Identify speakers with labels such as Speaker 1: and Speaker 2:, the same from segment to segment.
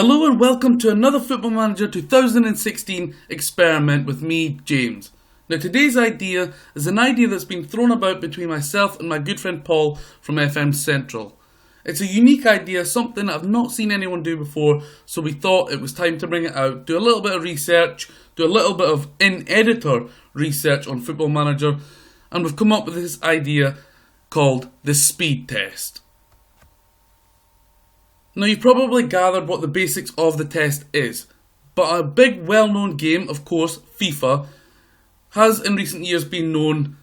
Speaker 1: Hello and welcome to another Football Manager 2016 experiment with me, James. Now today's idea is an idea that's been thrown about between myself and my good friend Paul from FM Central. It's a unique idea, something I've not seen anyone do before, so we thought it was time to bring it out, do a little bit of research, do a little bit of in-editor research on Football Manager, and we've come up with this idea called the speed test. Now you've probably gathered what the basics of the test is, but a big well-known game, of course, FIFA, has in recent years been known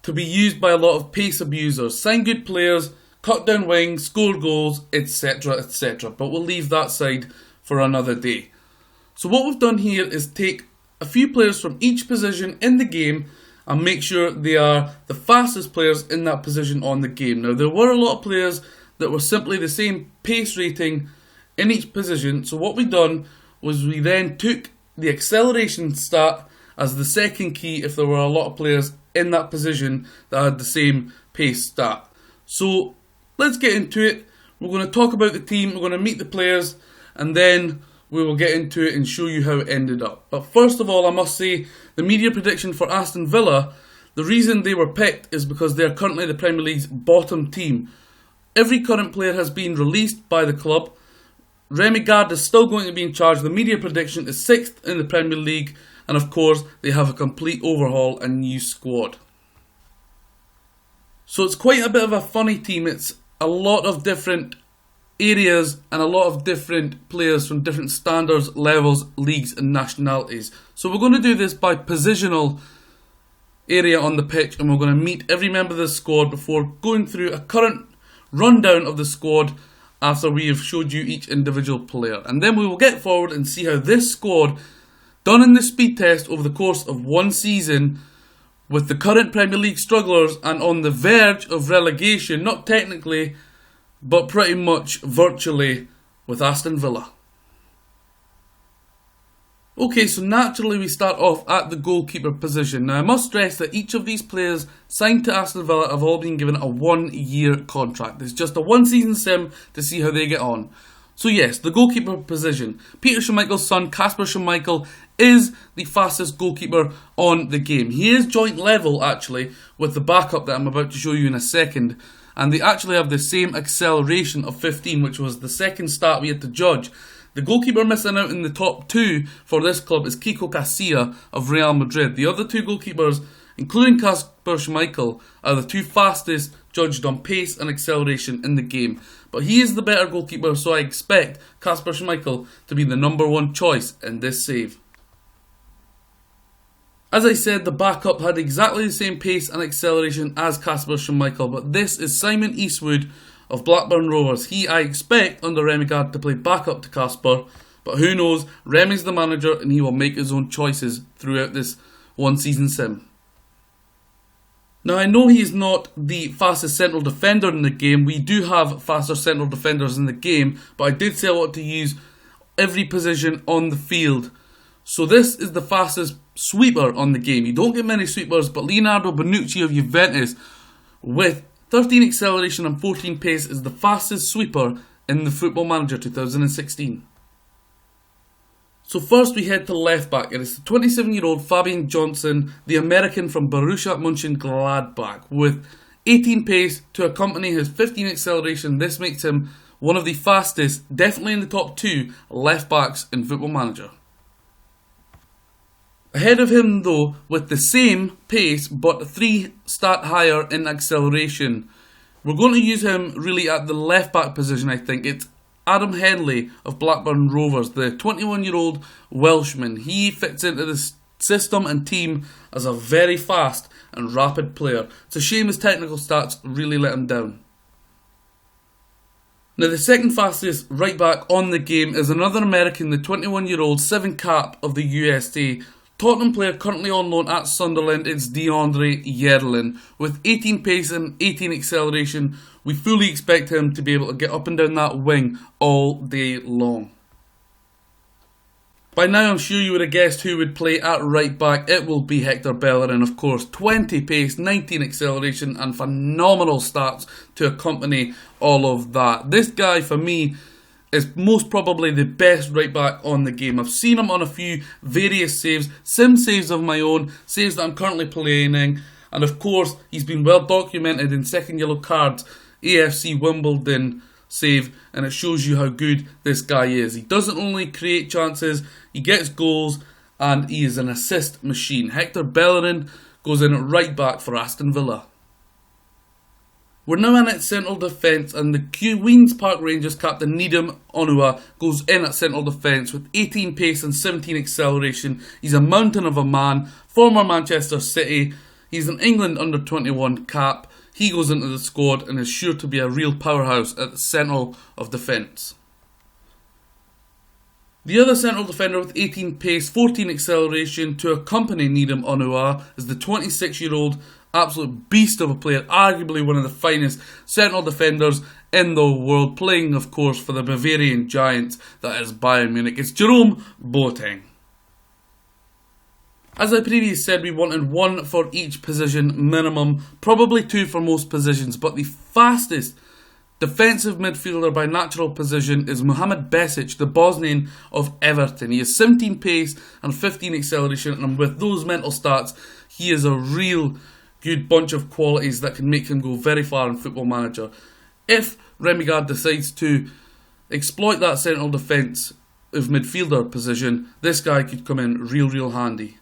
Speaker 1: to be used by a lot of pace abusers, sign good players, cut down wings, score goals, etc, etc, but we'll leave that side for another day. So what we've done here is take a few players from each position in the game and make sure they are the fastest players in that position on the game. Now there were a lot of players that were simply the same pace rating in each position, so what we done was we then took the acceleration stat as the second key if there were a lot of players in that position that had the same pace stat. So let's get into it. We're going to talk about the team, we're going to meet the players, and then we will get into it and show you how it ended up. But first of all, I must say, the media prediction for Aston Villa, the reason they were picked is because they are currently the Premier League's bottom team. Every current player has been released by the club. Remy Gard is still going to be in charge. The media prediction is 6th in the Premier League. And of course, they have a complete overhaul and new squad. So it's quite a bit of a funny team. It's a lot of different areas and a lot of different players from different standards, levels, leagues and nationalities. So we're going to do this by positional area on the pitch. And we're going to meet every member of the squad before going through a current rundown of the squad after we have showed you each individual player, and then we will get forward and see how this squad, done in the speed test over the course of one season with the current Premier League strugglers and on the verge of relegation, not technically but pretty much virtually, with Aston Villa. Okay, so naturally we start off at the goalkeeper position. Now I must stress that each of these players signed to Aston Villa have all been given a 1-year contract. It's just a one-season sim to see how they get on. So yes, the goalkeeper position. Peter Schmeichel's son, Kasper Schmeichel, is the fastest goalkeeper on the game. He is joint level actually with the backup that I'm about to show you in a second. And they actually have the same acceleration of 15, which was the second stat we had to judge. The goalkeeper missing out in the top two for this club is Kiko Casilla of Real Madrid. The other two goalkeepers, including Kasper Schmeichel, are the two fastest judged on pace and acceleration in the game. But he is the better goalkeeper, so I expect Kasper Schmeichel to be the number one choice in this save. As I said, the backup had exactly the same pace and acceleration as Kasper Schmeichel, but this is Simon Eastwood of Blackburn Rovers. He, I expect, under Remy Gard to play backup to Kasper, but who knows, Remy's the manager and he will make his own choices throughout this one-season sim. Now I know he is not the fastest central defender in the game. We do have faster central defenders in the game, but I did say I want to use every position on the field. So this is the fastest sweeper on the game. You don't get many sweepers, but Leonardo Bonucci of Juventus, with 13 acceleration and 14 pace, is the fastest sweeper in the Football Manager 2016. So first we head to left back. It is the 27-year-old Fabian Johnson, the American from Borussia Mönchengladbach, with 18 pace to accompany his 15 acceleration. This makes him one of the fastest, definitely in the top two, left backs in Football Manager. Ahead of him though, with the same pace but 3 stat higher in acceleration, we're going to use him really at the left back position. I think it's Adam Henley of Blackburn Rovers, the 21-year-old Welshman. He fits into the system and team as a very fast and rapid player. It's a shame his technical stats really let him down. Now the second fastest right back on the game is another American, the 21-year-old 7-cap of the USA. Tottenham player currently on loan at Sunderland, it's DeAndre Yerlin. With 18 pace and 18 acceleration, we fully expect him to be able to get up and down that wing all day long. By now I'm sure you would have guessed who would play at right back. It will be Hector Bellerin, of course. 20 pace, 19 acceleration and phenomenal stats to accompany all of that. This guy for me is most probably the best right back on the game. I've seen him on a few various saves, sim saves of my own, saves that I'm currently playing, and of course he's been well documented in second yellow cards, AFC Wimbledon save, and it shows you how good this guy is. He doesn't only create chances, he gets goals, and he is an assist machine. Hector Bellerin goes in at right back for Aston Villa. We're now in at central defence, and the Queen's Park Rangers captain Needham Onua goes in at central defence with 18 pace and 17 acceleration. He's a mountain of a man, former Manchester City. He's an England under-21 cap. He goes into the squad and is sure to be a real powerhouse at the centre of defence. The other central defender with 18 pace, 14 acceleration to accompany Needham Onua is the 26-year-old absolute beast of a player, arguably one of the finest central defenders in the world, playing of course for the Bavarian giants that is Bayern Munich. It's Jerome Boateng. As I previously said, we wanted one for each position minimum, probably two for most positions, but the fastest defensive midfielder by natural position is Mohamed Besic, the Bosnian of Everton. He has 17 pace and 15 acceleration, and with those mental stats, he is a real good bunch of qualities that can make him go very far in Football Manager. If Remy Gard decides to exploit that central defence of midfielder position, this guy could come in real handy.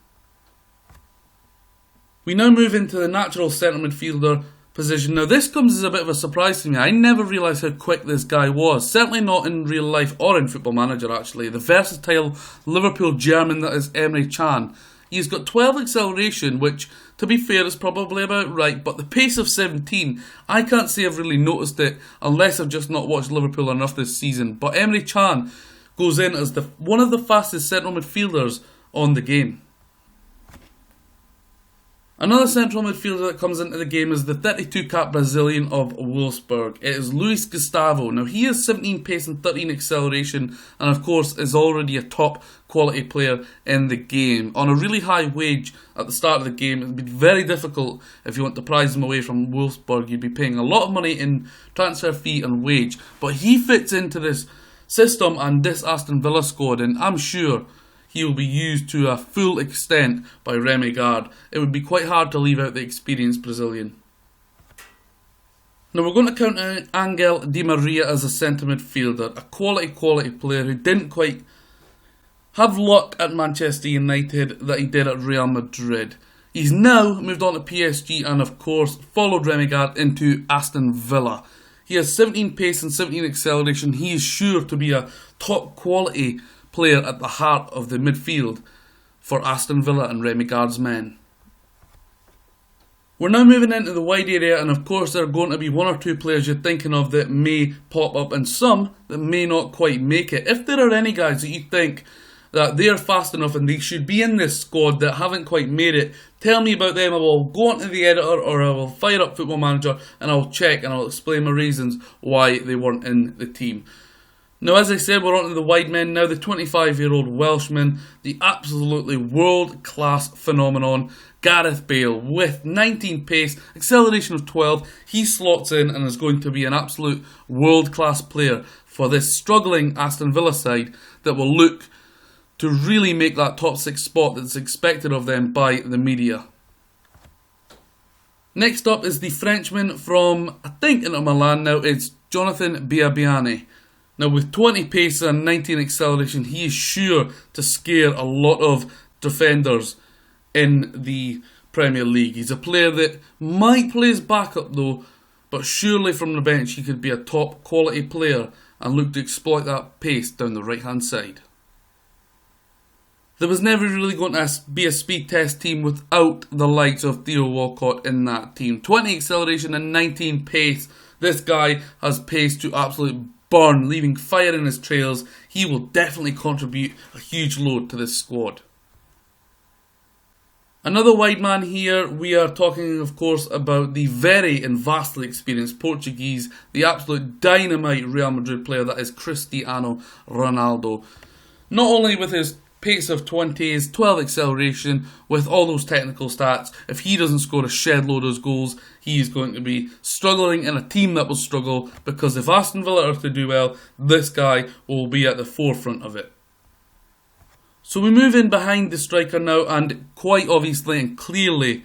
Speaker 1: We now move into the natural centre midfielder position. Now this comes as a bit of a surprise to me. I never realised how quick this guy was. Certainly not in real life or in Football Manager actually. The versatile Liverpool German that is Emre Can. He's got 12 acceleration, which to be fair is probably about right, but the pace of 17, I can't say I've really noticed it unless I've just not watched Liverpool enough this season. But Emre Can goes in as one of the fastest central midfielders on the game. Another central midfielder that comes into the game is the 32 cap Brazilian of Wolfsburg. It is Luis Gustavo. Now he has 17 pace and 13 acceleration, and of course is already a top quality player in the game. On a really high wage at the start of the game, it would be very difficult if you want to prize him away from Wolfsburg. You'd be paying a lot of money in transfer fee and wage, but he fits into this system and this Aston Villa squad, and I'm sure he will be used to a full extent by Remy Gard. It would be quite hard to leave out the experienced Brazilian. Now we're going to count Angel Di Maria as a centre midfielder, a quality player who didn't quite have luck at Manchester United that he did at Real Madrid. He's now moved on to PSG and of course followed Remy Gard into Aston Villa. He has 17 pace and 17 acceleration. He is sure to be a top quality player at the heart of the midfield for Aston Villa and Remy Gard's men. We're now moving into the wide area, and of course there are going to be one or two players you're thinking of that may pop up and some that may not quite make it. If there are any guys that you think that they're fast enough and they should be in this squad that haven't quite made it, tell me about them. I will go onto the editor or I will fire up Football Manager and I'll check and I'll explain my reasons why they weren't in the team. Now, as I said, we're on to the wide men now. The 25-year-old Welshman, the absolutely world-class phenomenon, Gareth Bale, with 19 pace, acceleration of 12. He slots in and is going to be an absolute world-class player for this struggling Aston Villa side that will look to really make that top 6 spot that's expected of them by the media. Next up is the Frenchman from, I think, Inter Milan now. It's Jonathan Biabiany. Now with 20 pace and 19 acceleration, he is sure to scare a lot of defenders in the Premier League. He's a player that might play his backup though, but surely from the bench he could be a top quality player and look to exploit that pace down the right hand side. There was never really going to be a speed test team without the likes of Theo Walcott in that team. 20 acceleration and 19 pace. This guy has pace to absolute burn, leaving fire in his trails. He will definitely contribute a huge load to this squad. Another wide man here, we are talking of course about the very and vastly experienced Portuguese, the absolute dynamite Real Madrid player that is Cristiano Ronaldo. Not only with his pace of 20s, 12 acceleration, with all those technical stats. If he doesn't score a shed load of goals, he is going to be struggling in a team that will struggle, because if Aston Villa are to do well, this guy will be at the forefront of it. So we move in behind the striker now, and quite obviously and clearly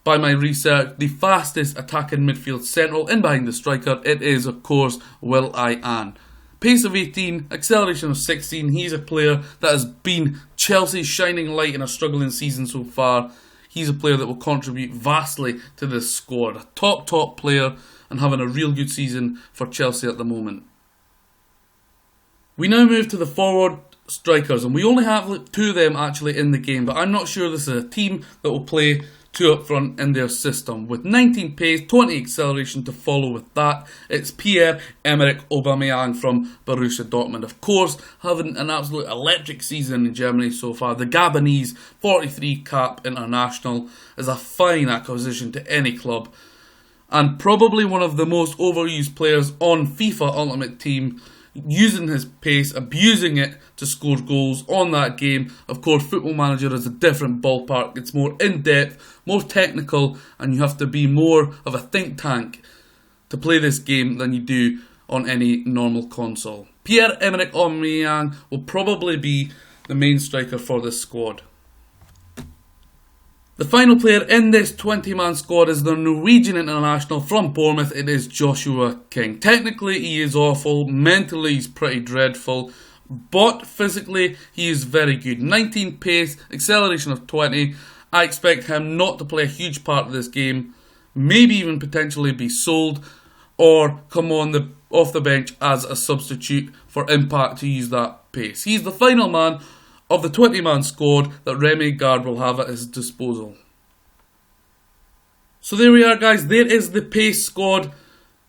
Speaker 1: by my research, the fastest attacking midfield central in behind the striker, it is of course Will.i.am. Pace of 18, acceleration of 16, he's a player that has been Chelsea's shining light in a struggling season so far. He's a player that will contribute vastly to this squad. A top player and having a real good season for Chelsea at the moment. We now move to the forward strikers, and we only have two of them actually in the game, but I'm not sure this is a team that will play two up front in their system. With 19 pace, 20 acceleration to follow with that, it's Pierre-Emerick Aubameyang from Borussia Dortmund. Of course, having an absolute electric season in Germany so far, the Gabonese 43 cap international is a fine acquisition to any club, and probably one of the most overused players on FIFA Ultimate Team, using his pace, abusing it to score goals on that game. Of course, Football Manager is a different ballpark. It's more in-depth, more technical, and you have to be more of a think tank to play this game than you do on any normal console. Pierre-Emerick Aubameyang will probably be the main striker for this squad. The final player in this 20-man squad is the Norwegian international from Bournemouth. It is Joshua King. Technically, he is awful. Mentally, he's pretty dreadful. But physically, he is very good. 19 pace, acceleration of 20. I expect him not to play a huge part of this game. Maybe even potentially be sold or come on off the bench as a substitute for impact to use that pace. He's the final man of the 20-man squad that Remy Gard will have at his disposal. So there we are, guys. There is the pace squad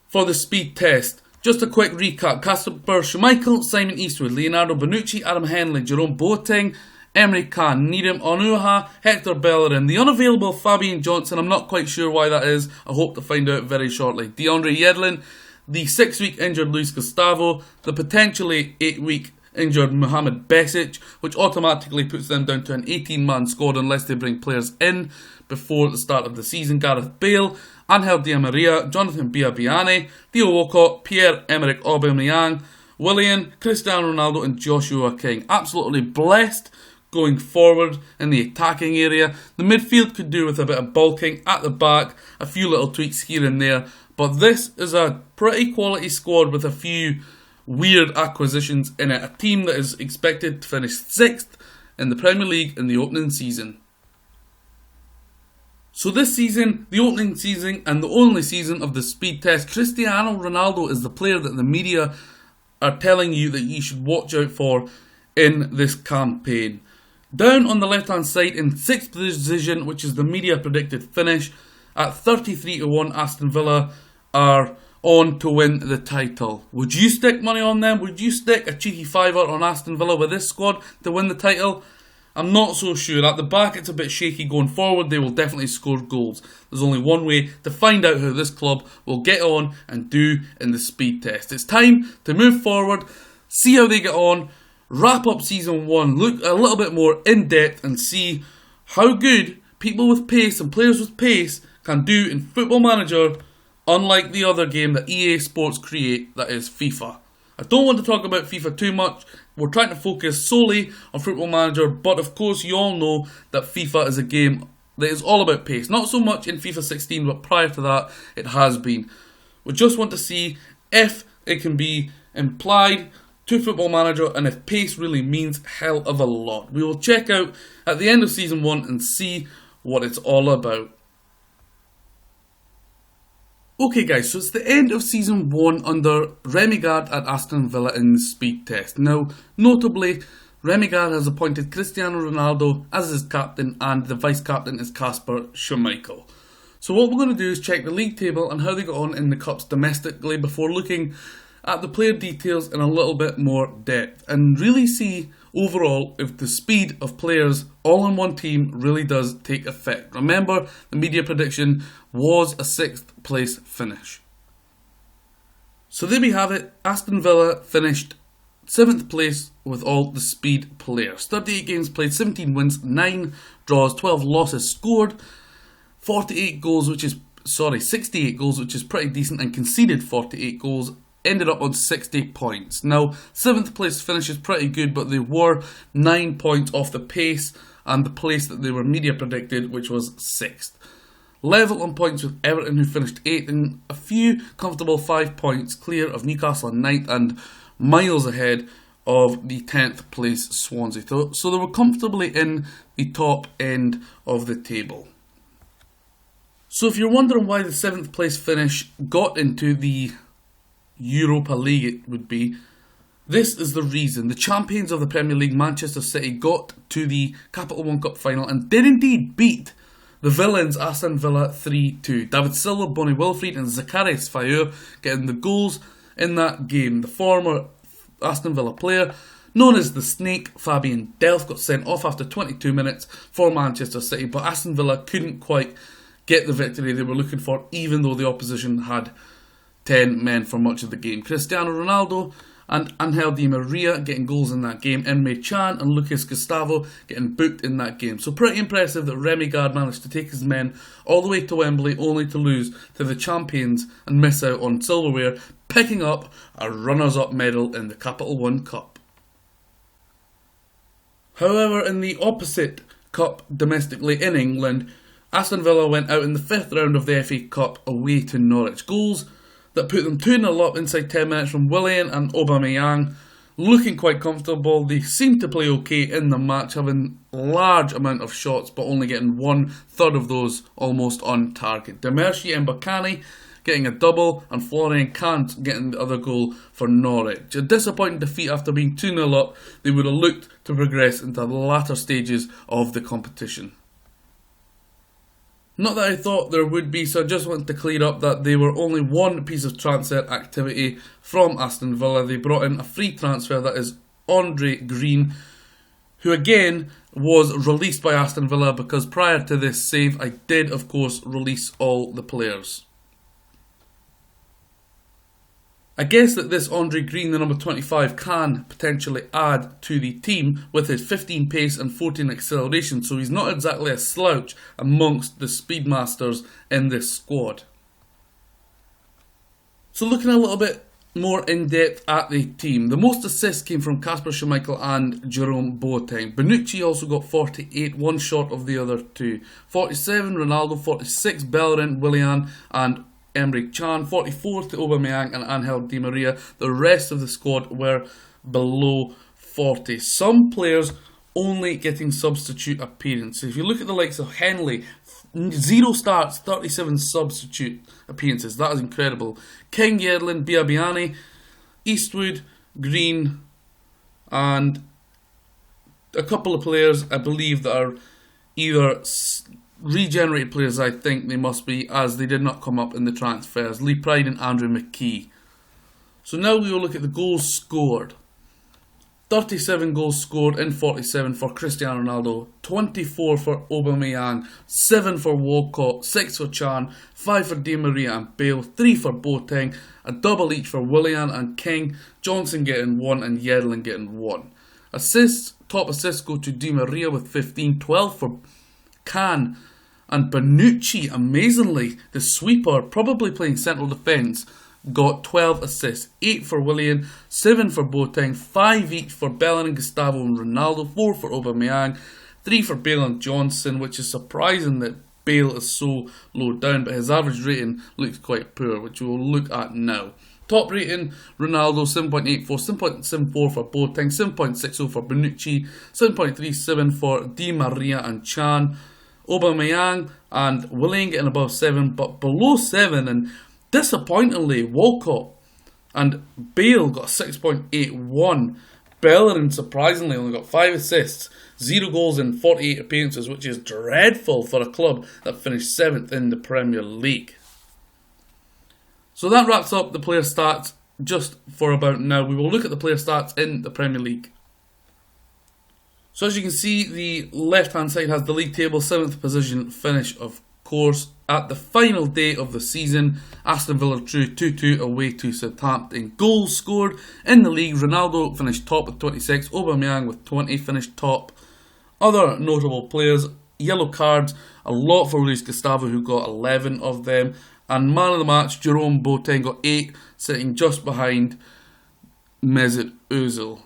Speaker 1: for the speed test. Just a quick recap. Kasper Schmeichel, Simon Eastwood, Leonardo Bonucci, Adam Henley, Jerome Boateng, Emre Can, Needham Onuoha, Hector Bellerin, the unavailable Fabian Johnson. I'm not quite sure why that is. I hope to find out very shortly. DeAndre Yedlin, the 6-week injured Luis Gustavo, the potentially 8-week injured Mohamed Besic, which automatically puts them down to an 18-man squad unless they bring players in before the start of the season. Gareth Bale, Angel Di Maria, Jonathan Biabiane, Theo Walcott, Pierre-Emerick Aubameyang, Willian, Cristiano Ronaldo and Joshua King. Absolutely blessed going forward in the attacking area. The midfield could do with a bit of bulking at the back, a few little tweaks here and there, but this is a pretty quality squad with a few weird acquisitions in it. A team that is expected to finish 6th in the Premier League in the opening season. So this season, the opening season and the only season of the speed test, Cristiano Ronaldo is the player that the media are telling you that you should watch out for in this campaign. Down on the left hand side in 6th position, which is the media predicted finish, at 33-1 Aston Villa are on to win the title. Would you stick money on them? Would you stick a cheeky fiver on Aston Villa with this squad to win the title? I'm not so sure. At the back it's a bit shaky. Going forward they will definitely score goals. There's only one way to find out how this club will get on and do in the speed test. It's time to move forward, see how they get on, wrap up season 1, look a little bit more in depth and see how good people with pace and players with pace can do in Football Manager, unlike the other game that EA Sports create, that is FIFA. I don't want to talk about FIFA too much. We're trying to focus solely on Football Manager, but of course you all know that FIFA is a game that is all about pace. Not so much in FIFA 16, but prior to that it has been. We just want to see if it can be implied to Football Manager and if pace really means hell of a lot. We will check out at the end of Season 1 and see what it's all about. Okay guys, so it's the end of Season 1 under Remy Gard at Aston Villa in the speed test. Now, notably, Remy Gard has appointed Cristiano Ronaldo as his captain and the vice-captain is Kasper Schmeichel. So what we're going to do is check the league table and how they got on in the cups domestically before looking at the player details in a little bit more depth and really see overall if the speed of players all in one team really does take effect. Remember, the media prediction was a 6th place finish. So there we have it. Aston Villa finished 7th place with all the speed players. 38 games played, 17 wins, 9 draws, 12 losses scored, 68 goals, 68 goals, which is pretty decent, and conceded 48 goals, ended up on 60 points. Now, 7th place finish is pretty good, but they were 9 points off the pace and the place that they were media predicted, which was 6th. Level on points with Everton, who finished 8th, and a few comfortable 5 points clear of Newcastle on 9th and miles ahead of the 10th place Swansea. So they were comfortably in the top end of the table. So if you're wondering why the 7th place finish got into the Europa League, it would be, this is the reason. The champions of the Premier League, Manchester City, got to the Capital One Cup final and did indeed beat the villains Aston Villa 3-2. David Silva, Bonnie Wilfried and Zacharias Fayour getting the goals in that game. The former Aston Villa player, known as the Snake, Fabian Delph, got sent off after 22 minutes for Manchester City, but Aston Villa couldn't quite get the victory they were looking for, even though the opposition had 10 men for much of the game. Cristiano Ronaldo and Angel Di Maria getting goals in that game. Emre Can and Lucas Gustavo getting booked in that game. So pretty impressive that Remy Gard managed to take his men all the way to Wembley, only to lose to the champions and miss out on silverware, picking up a runners-up medal in the Capital One Cup. However, in the opposite cup domestically in England, Aston Villa went out in the 5th round of the FA Cup away to Norwich. Goals that put them 2-0 up inside 10 minutes from Willian and Aubameyang, looking quite comfortable. They seemed to play okay in the match, having a large amount of shots, but only getting 1/3 of those almost on target. Demershi and Bakani getting a double, and Florian Kant getting the other goal for Norwich. A disappointing defeat after being 2-0 up. They would have looked to progress into the latter stages of the competition. Not that I thought there would be, so I just wanted to clear up that they were only one piece of transfer activity from Aston Villa. They brought in a free transfer, that is Andre Green, who again was released by Aston Villa, because prior to this save I did of course release all the players. I guess that this Andre Green, the number 25, can potentially add to the team with his 15 pace and 14 acceleration, so he's not exactly a slouch amongst the speedmasters in this squad. So looking a little bit more in depth at the team, the most assists came from Kasper Schmeichel and Jerome Boateng. Bonucci also got 48, one short of the other two. 47 Ronaldo, 46 Bellerin, Willian and Emre Can, 44 to Aubameyang and Angel Di Maria. The rest of the squad were below 40. Some players only getting substitute appearances. If you look at the likes of Henley, 0 starts, 37 substitute appearances. That is incredible. King, Yedlin, Biabiani, Eastwood, Green, and a couple of players I believe that are either regenerated players, I think they must be, as they did not come up in the transfers. Lee Pride and Andrew McKee. So now we will look at the goals scored. 37 goals scored in 47 for Cristiano Ronaldo, 24 for Aubameyang, 7 for Walcott, 6 for Can, 5 for Di Maria and Bale, 3 for Boateng, a double each for Willian and King, Johnson getting 1 and Yedlin getting 1. Assists, top assists go to Di Maria with 15, 12 for Can, and Bonucci, amazingly, the sweeper, probably playing central defence, got 12 assists. 8 for Willian, 7 for Boateng, 5 each for Bellerin, Gustavo and Ronaldo, 4 for Aubameyang, 3 for Bale and Johnson, which is surprising that Bale is so low down, but his average rating looks quite poor, which we will look at now. Top rating, Ronaldo 7.84, 7.74 for Boateng, 7.60 for Bonucci, 7.37 for Di Maria and Can. Aubameyang and Willian getting above 7, but below 7, and disappointingly Walcott and Bale got 6.81. Bellerin surprisingly only got 5 assists, 0 goals in 48 appearances, which is dreadful for a club that finished 7th in the Premier League. So that wraps up the player stats just for about now. We will look at the player stats in the Premier League. So as you can see, the left hand side has the league table, 7th position finish of course. at the final day of the season. Aston Villa drew 2-2 away to Southampton. Goals scored in the league. Ronaldo finished top with 26. Aubameyang with 20 finished top. Other notable players, yellow cards, a lot for Luis Gustavo, who got 11 of them. And man of the match, Jerome Boateng got 8, sitting just behind Mesut Ozil.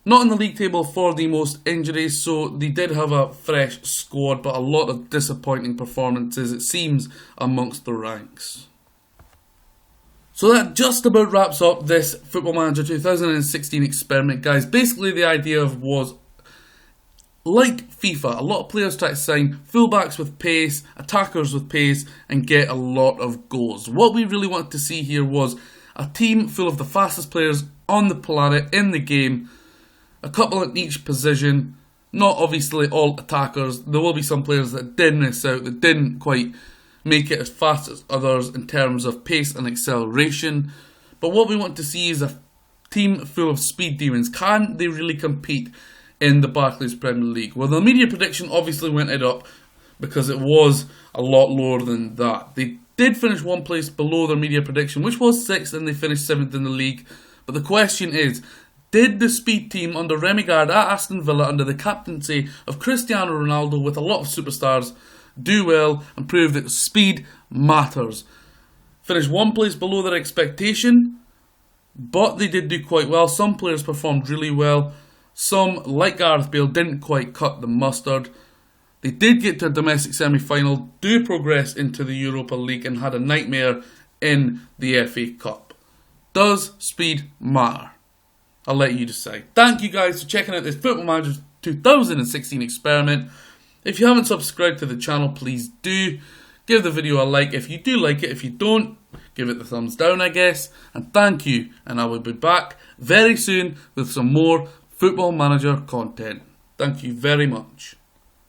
Speaker 1: Not in the league table for the most injuries, so they did have a fresh squad, but a lot of disappointing performances, it seems, amongst the ranks. So that just about wraps up this Football Manager 2016 experiment, guys. Basically, the idea was, like FIFA, a lot of players try to sign fullbacks with pace, attackers with pace, and get a lot of goals. What we really wanted to see here was a team full of the fastest players on the planet in the game, a couple in each position, not obviously all attackers. There will be some players that did miss out, that didn't quite make it as fast as others in terms of pace and acceleration. But what we want to see is a team full of speed demons. Can they really compete in the Barclays Premier League? Well, the media prediction obviously went it up because it was a lot lower than that. They did finish one place below their media prediction, which was 6th, and they finished 7th in the league. But the question is, did the speed team under Remy Gard at Aston Villa under the captaincy of Cristiano Ronaldo with a lot of superstars do well and prove that speed matters? Finished one place below their expectation, but they did do quite well. Some players performed really well. Some, like Gareth Bale, didn't quite cut the mustard. They did get to a domestic semi-final, do progress into the Europa League, and had a nightmare in the FA Cup. Does speed matter? I'll let you decide. Thank you guys for checking out this Football Manager 2016 experiment. If you haven't subscribed to the channel, please do. Give the video a like if you do like it. If you don't, give it the thumbs down, I guess. And thank you. And I will be back very soon with some more Football Manager content. Thank you very much.